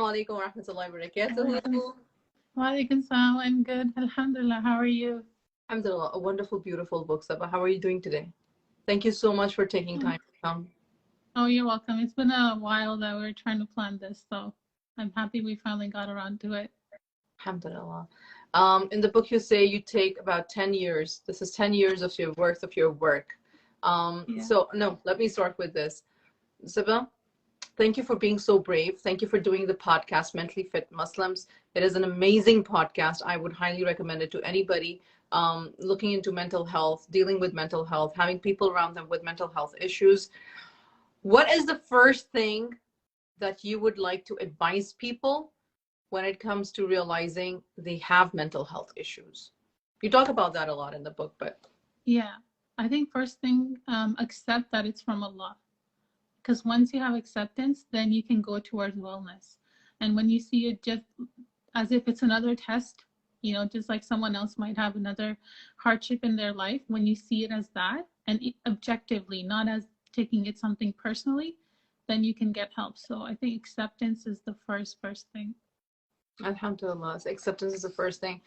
alaikum wa rahmatullahi wa Walaikum barakatuh. Walaikum salam. I'm good. Alhamdulillah. How are you? Alhamdulillah, a wonderful, beautiful book, Saba. How are you doing today? Thank you so much for taking time to come. Oh, you're welcome. It's been a while that we're trying to plan this, so I'm happy we finally got around to it. Alhamdulillah. In the book, you say you take about 10 years. This is 10 years of your work. Yeah. So, no, let me start with this. Saba, thank you for being so brave. Thank you for doing the podcast, Mentally Fit Muslims. It is an amazing podcast. I would highly recommend it to anybody looking into mental health, dealing with mental health, having people around them with mental health issues. What is the first thing that you would like to advise people when it comes to realizing they have mental health issues? You talk about that a lot in the book, but Yeah. I think first thing, accept that it's from Allah. Because once you have acceptance, then you can go towards wellness. And when you see it just as if it's another test, just like someone else might have another hardship in their life, when you see it as that and objectively, not as taking it something personally, then you can get help. So I think acceptance is the first thing. Alhamdulillah, so acceptance is the first thing.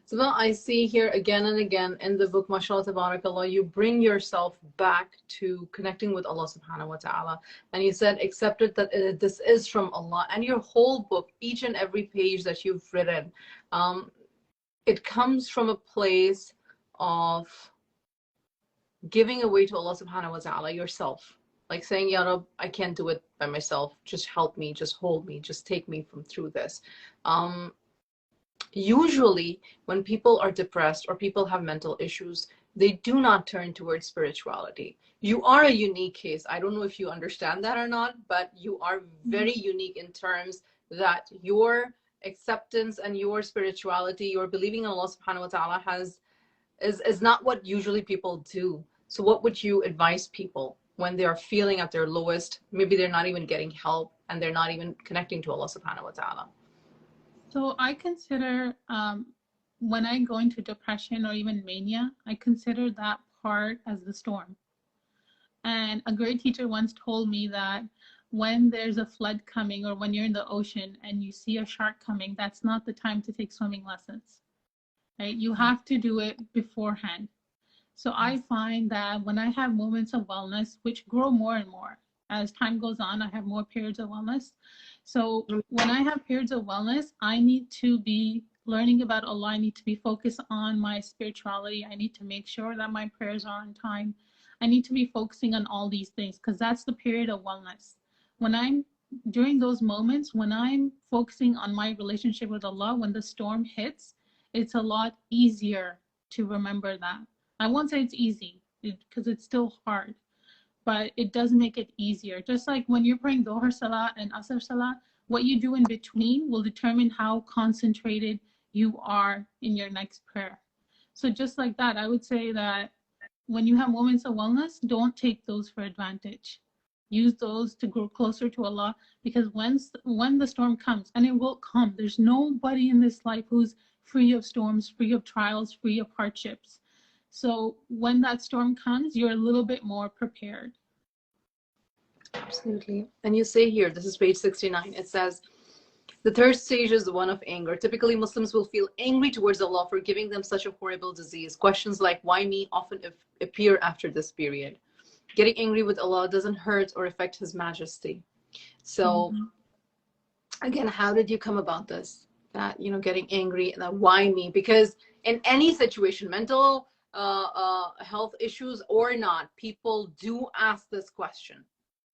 So now I see here again and again in the book, mashallah, tabarakallah, you bring yourself back to connecting with Allah subhanahu wa ta'ala. And you said, accepted that this is from Allah. And your whole book, each and every page that you've written, it comes from a place of giving away to Allah subhanahu wa ta'ala yourself. Like saying, Ya Rab, I can't do it by myself. Just help me, just hold me, just take me through this. Usually when people are depressed or people have mental issues, they do not turn towards spirituality. You are a unique case. I don't know if you understand that or not, but you are very unique in terms that your acceptance and your spirituality, your believing in Allah subhanahu wa ta'ala is not what usually people do. So what would you advise people when they are feeling at their lowest? Maybe they're not even getting help and they're not even connecting to Allah subhanahu wa ta'ala. So I consider when I go into depression or even mania, I consider that part as the storm. And a great teacher once told me that when there's a flood coming or when you're in the ocean and you see a shark coming, that's not the time to take swimming lessons, right? You have to do it beforehand. So I find that when I have moments of wellness, which grow more and more as time goes on, I have more periods of wellness. So when I have periods of wellness, I need to be learning about Allah. I need to be focused on my spirituality. I need to make sure that my prayers are on time. I need to be focusing on all these things because that's the period of wellness. During those moments, when I'm focusing on my relationship with Allah, when the storm hits, it's a lot easier to remember that. I won't say it's easy because it's still hard, but it does make it easier. Just like when you're praying Dhuhr Salah and Asr Salah, what you do in between will determine how concentrated you are in your next prayer. So just like that, I would say that when you have moments of wellness, don't take those for advantage. Use those to grow closer to Allah, because when the storm comes, and it will come, there's nobody in this life who's free of storms, free of trials, free of hardships. So when that storm comes, you're a little bit more prepared. Absolutely. And you say here, this is page 69, it says, the third stage is the one of anger. Typically, Muslims will feel angry towards Allah for giving them such a horrible disease. Questions like, why me, often appear after this period. Getting angry with Allah doesn't hurt or affect His majesty. So, again, how did you come about this? That, getting angry, and that why me? Because in any situation, mental health issues or not, people do ask this question,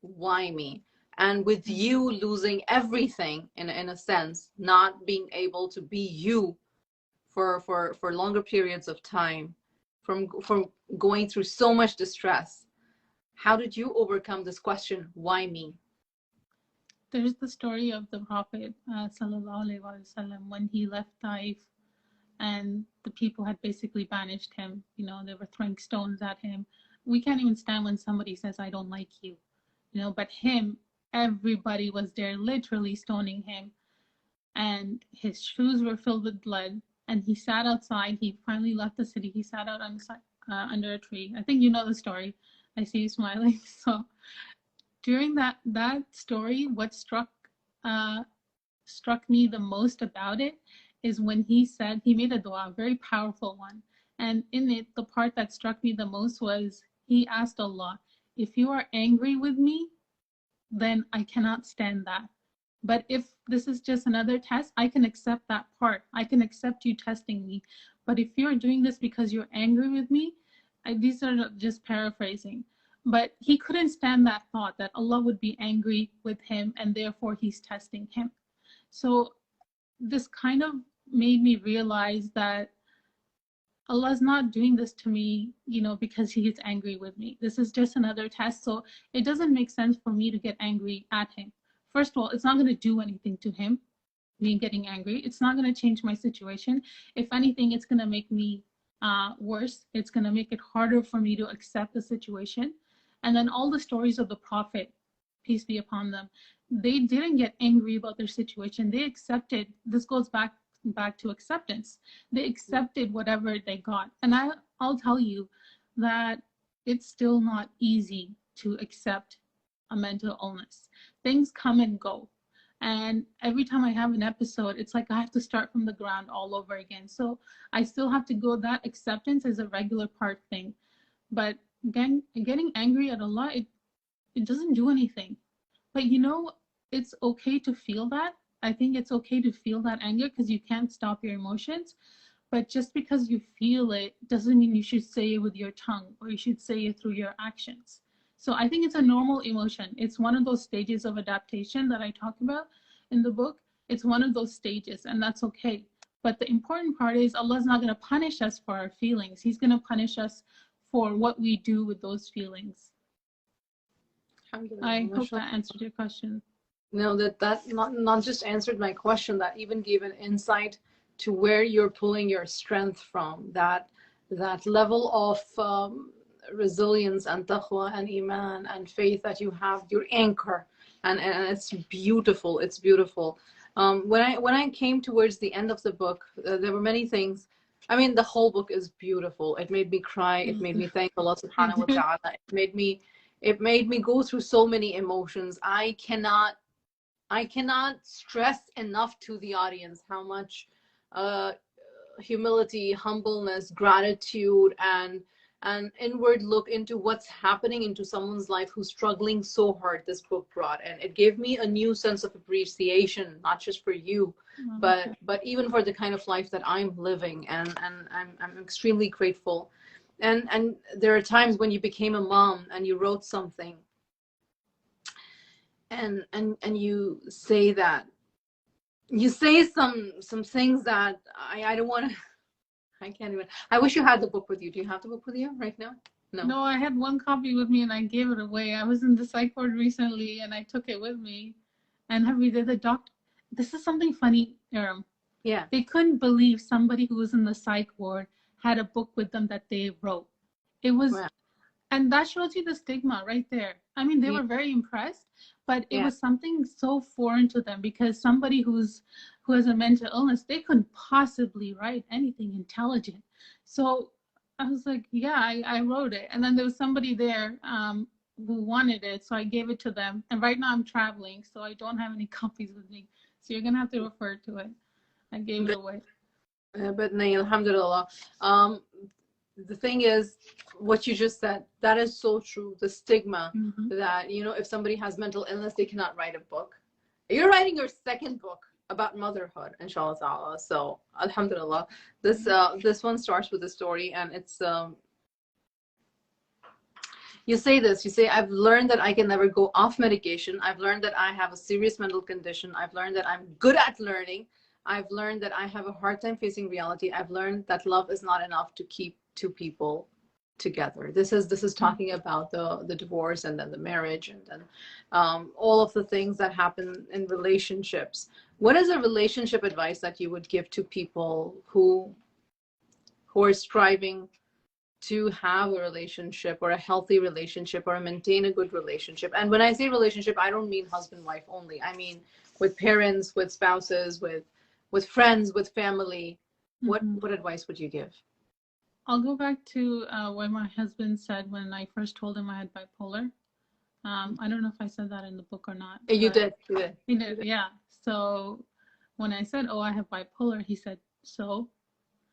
why me? And with you losing everything in a sense, not being able to be you for longer periods of time, from going through so much distress, how did you overcome this question, why me? There's the story of the Prophet sallallahu alaihi wasallam when he left Taif and the people had basically banished him. They were throwing stones at him. We can't even stand when somebody says, I don't like you. But him, everybody was there literally stoning him, and his shoes were filled with blood, and he sat outside. He finally left the city. He sat out under a tree. I think you know the story. I see you smiling. So during that story, what struck struck me the most about it is when he said, he made a dua, a very powerful one. And in it, the part that struck me the most was he asked Allah, if you are angry with me, then I cannot stand that. But if this is just another test, I can accept that part. I can accept you testing me. But if you're doing this because you're angry with me, these are just paraphrasing. But he couldn't stand that thought that Allah would be angry with him and therefore he's testing him. So this kind of made me realize that Allah's not doing this to me, because he is angry with me. This is just another test. So it doesn't make sense for me to get angry at him. First of all, it's not going to do anything to him, me getting angry. It's not going to change my situation. If anything, it's going to make me worse. It's going to make it harder for me to accept the situation. And then all the stories of the Prophet, peace be upon them, they didn't get angry about their situation. They accepted. This goes back to acceptance. They accepted whatever they got. And I'll tell you that it's still not easy to accept a mental illness. Things come and go. And every time I have an episode, it's like I have to start from the ground all over again. So I still have to go. That acceptance is a regular part thing. But again, getting angry at Allah, it doesn't do anything. But it's okay to feel that. I think it's okay to feel that anger because you can't stop your emotions. But just because you feel it doesn't mean you should say it with your tongue or you should say it through your actions. So I think it's a normal emotion. It's one of those stages of adaptation that I talk about in the book. It's one of those stages, and that's okay. But the important part is Allah's not going to punish us for our feelings. He's going to punish us for what we do with those feelings. I hope that answered your question. No, that not just answered my question, that even gave an insight to where you're pulling your strength from, that level of resilience and taqwa and iman and faith that you have, your anchor, and it's beautiful. It's beautiful. When I came towards the end of the book, there were many things. I mean, the whole book is beautiful. It made me cry. It made me thank Allah subhanahu wa ta'ala. It made me go through so many emotions. I cannot stress enough to the audience how much humility, humbleness, gratitude, and an inward look into what's happening into someone's life who's struggling so hard this book brought. And it gave me a new sense of appreciation, not just for you, but even for the kind of life that I'm living. And I'm extremely grateful. And there are times when you became a mom and you wrote something and you say some things that I don't want to. I can't even. I wish you had the book with you. Do you have the book with you right now? No, I had one copy with me and I gave it away. I was in the psych ward recently and I took it with me. And the doctor, this is something funny, Yeah. They couldn't believe somebody who was in the psych ward had a book with them that they wrote. It was, wow. And that shows you the stigma right there. I mean, they were very impressed, but it was something so foreign to them because somebody who has a mental illness, they couldn't possibly write anything intelligent. So I was like, yeah, I wrote it. And then there was somebody there who wanted it, so I gave it to them. And right now I'm traveling, so I don't have any copies with me. So you're gonna have to refer to it. I gave it away. But alhamdulillah. The thing is, what you just said, that is so true. The stigma that, if somebody has mental illness, they cannot write a book. You're writing your second book about motherhood, inshallah ta'ala. So alhamdulillah, this one starts with a story, and it's you say, I've learned that I can never go off medication. I've learned that I have a serious mental condition. I've learned that I'm good at learning. I've learned that I have a hard time facing reality. I've learned that love is not enough to keep two people together. This is talking about the divorce and then the marriage and then all of the things that happen in relationships. What is a relationship advice that you would give to people who are striving to have a relationship or a healthy relationship or maintain a good relationship? And when I say relationship, I don't mean husband-wife only. I mean with parents, with spouses, with friends, with family. What advice would you give? I'll go back to what my husband said when I first told him I had bipolar. I don't know if I said that in the book or not. You did. You did, yeah. So when I said, oh, I have bipolar, he said, so?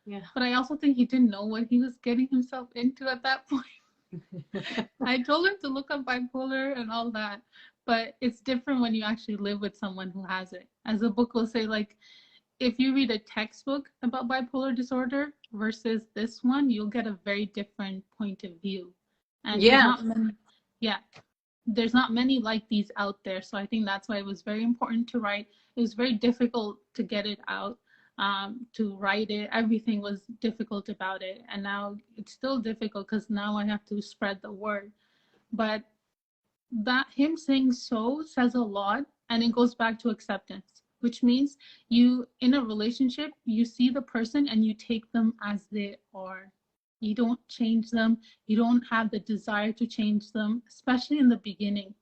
Yeah. But I also think he didn't know what he was getting himself into at that point. I told him to look up bipolar and all that, but it's different when you actually live with someone who has it. As the book will say, like, if you read a textbook about bipolar disorder versus this one, you'll get a very different point of view. And there's Yeah. not many, yeah, there's not many like these out there. So I think that's why it was very important to write. It was very difficult to get it out, to write it. Everything was difficult about it. And now it's still difficult because now I have to spread the word. But that him saying so says a lot, and it goes back to acceptance, which means you, in a relationship, you see the person and you take them as they are. You don't change them. You don't have the desire to change them, especially in the beginning,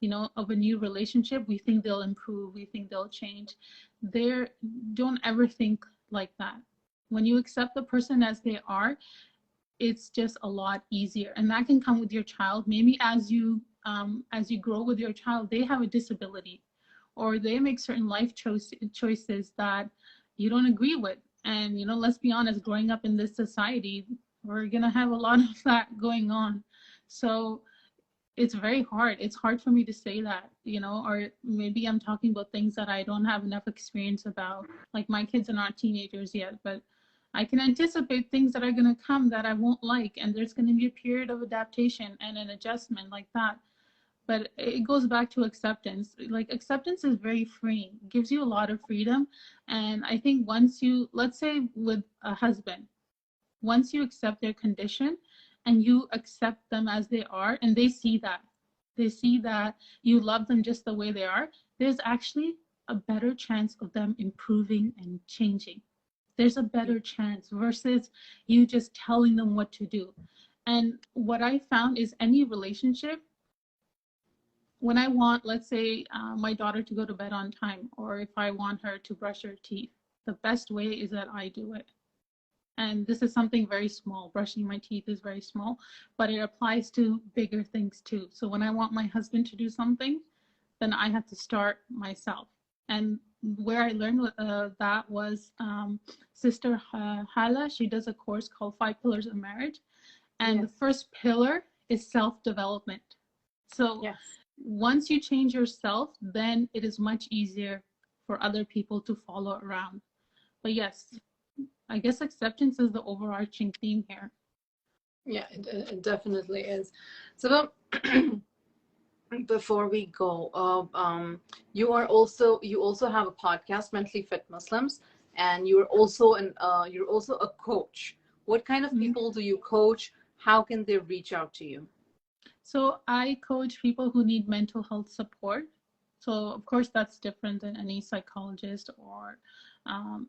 you know, of a new relationship. We think they'll improve. We think they'll change. They don't ever think like that. When you accept the person as they are, it's just a lot easier. And that can come with your child. Maybe as you grow with your child, they have a disability or they make certain life choices that you don't agree with. And, you know, let's be honest, growing up in this society, we're going to have a lot of that going on. So it's very hard. It's hard for me to say that, you know, or maybe I'm talking about things that I don't have enough experience about. Like my kids are not teenagers yet, but I can anticipate things that are going to come that I won't like. And there's going to be a period of adaptation and an adjustment like that. But it goes back to acceptance. Like acceptance is very freeing, it gives you a lot of freedom. And I think once you, let's say with a husband, once you accept their condition and you accept them as they are, and they see that you love them just the way they are, there's actually a better chance of them improving and changing. There's a better chance versus you just telling them what to do. And what I found is any relationship, when I want, let's say, my daughter to go to bed on time, or if I want her to brush her teeth, the best way is that I do it. And this is something very small. Brushing my teeth is very small, but it applies to bigger things too. So when I want my husband to do something, then I have to start myself. And where I learned that was Sister Hala. She does a course called 5 Pillars of Marriage. And the first pillar is self-development. So once you change yourself, then it is much easier for other people to follow around. But yes, I guess acceptance is the overarching theme here. Yeah, it definitely is. So before we go, you also have a podcast, Mentally Fit Muslims, and you're also a coach. What kind of people do you coach? How can they reach out to you? So I coach people who need mental health support. So of course that's different than any psychologist or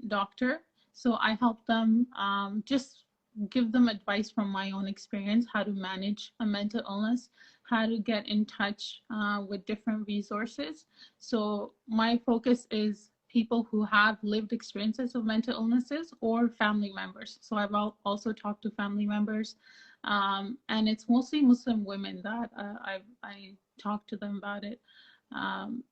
doctor. So I help them, just give them advice from my own experience, how to manage a mental illness, how to get in touch with different resources. So my focus is people who have lived experiences of mental illnesses or family members. So I've also talked to family members, and it's mostly Muslim women that I talk to them about it.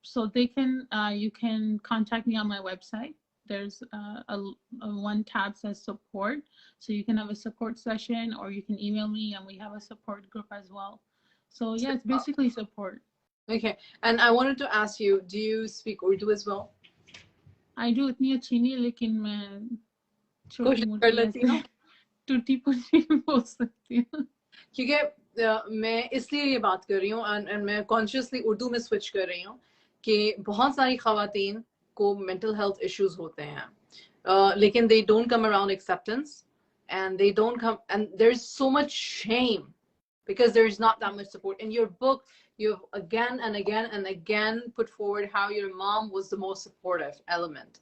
So they can, you can contact me on my website. There's a one tab says support, so you can have a support session, or you can email me and we have a support group as well. So yeah, it's basically support. Okay, and I wanted to ask you, do you speak Urdu as well? I do, इतनी अच्छी नहीं, लेकिन मैं कोशिश कर लेती हूँ, टूटी फूटी बोल सकती हूँ, क्योंकि मैं इसलिए ये बात कर रही हूँ and मैं consciously उर्दू में switch कर रही हूँ कि बहुत सारी ख़वातीन को mental health issues होते हैं, लेकिन they don't come around acceptance, and they don't come, and there's so much shame because there's not that much support. In your book, you've again and again and again put forward how your mom was the most supportive element.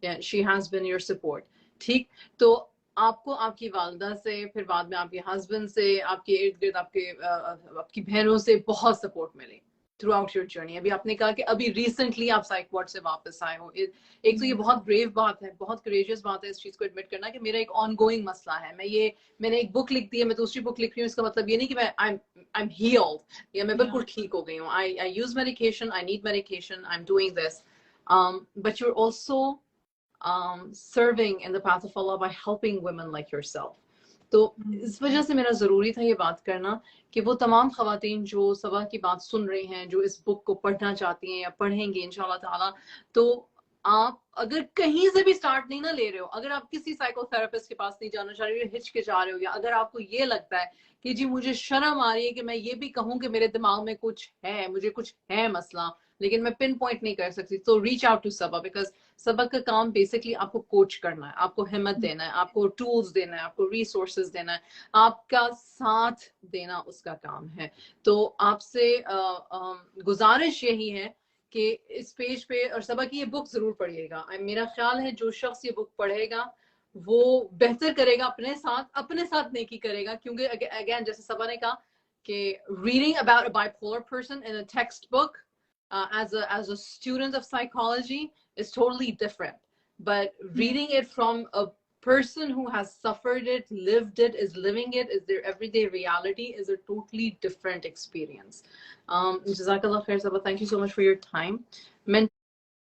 Yeah, she has been your support. ठीक, तो आपको आपकी वालिदा से, फिर बाद में आपके हस्बैंड से, आपके इर्द गिर्द आपकी बहनों से बहुत सपोर्ट मिली थ्रू आउट योर जर्नी. अभी आपने कहा कि अभी रिसेंटली आप साइक वार्ड से वापस आए हो. एक तो ये बहुत ब्रेव बात है, बहुत करेजियस बात है इस चीज को एडमिट करना कि मेरा एक ऑनगोइंग मसला है. मैंने एक बुक लिख दी है, मैं दूसरी बुक लिख रही हूँ. इसका मतलब ये नहीं कि मैं आई एम हील्ड या मैं बिल्कुल ठीक हो गई हूँ. I use medication, I need medication, I am doing this, but you are also serving in the path of Allah by helping women like yourself. तो इस वजह से मेरा ज़रूरी था ये बात करना कि वो तमाम ख़वातीन जो सबा की बात सुन रही हैं, जो इस बुक को पढ़ना चाहती हैं या पढ़ेंगी इंशाल्लाह ताला, तो आप अगर कहीं से भी स्टार्ट नहीं ना ले रहे हो, अगर आप किसी साइकोथेरेपिस्ट के पास नहीं जाना चाह रहे हो, हिचकिचा रहे हो, या अगर आपको ये लगता है कि जी मुझे शर्म आ रही है कि मैं ये भी कहूँ कि मेरे दिमाग में कुछ है, मुझे कुछ है मसला, लेकिन मैं पिन पॉइंट नहीं कर सकती, तो reach out to Saba, because सबक का काम बेसिकली आपको कोच करना है, आपको हिम्मत देना है, आपको टूल्स देना है, आपको रिसोर्सेज देना है, आपका साथ देना उसका काम है। तो आपसे गुजारिश यही है कि इस पेज पे और सबा की ये बुक जरूर पढ़िएगा। मेरा ख्याल है जो शख्स ये बुक पढ़ेगा वो बेहतर करेगा, अपने साथ नेकी करेगा, क्योंकि अगेन जैसे सबा ने कहा कि reading about a bipolar person in a text book as a student of psychology is totally different, but reading it from a person who has suffered it, lived it, is living it, is their everyday reality, is a totally different experience. Jazakallah khair, Sabah. Thank you so much for your time.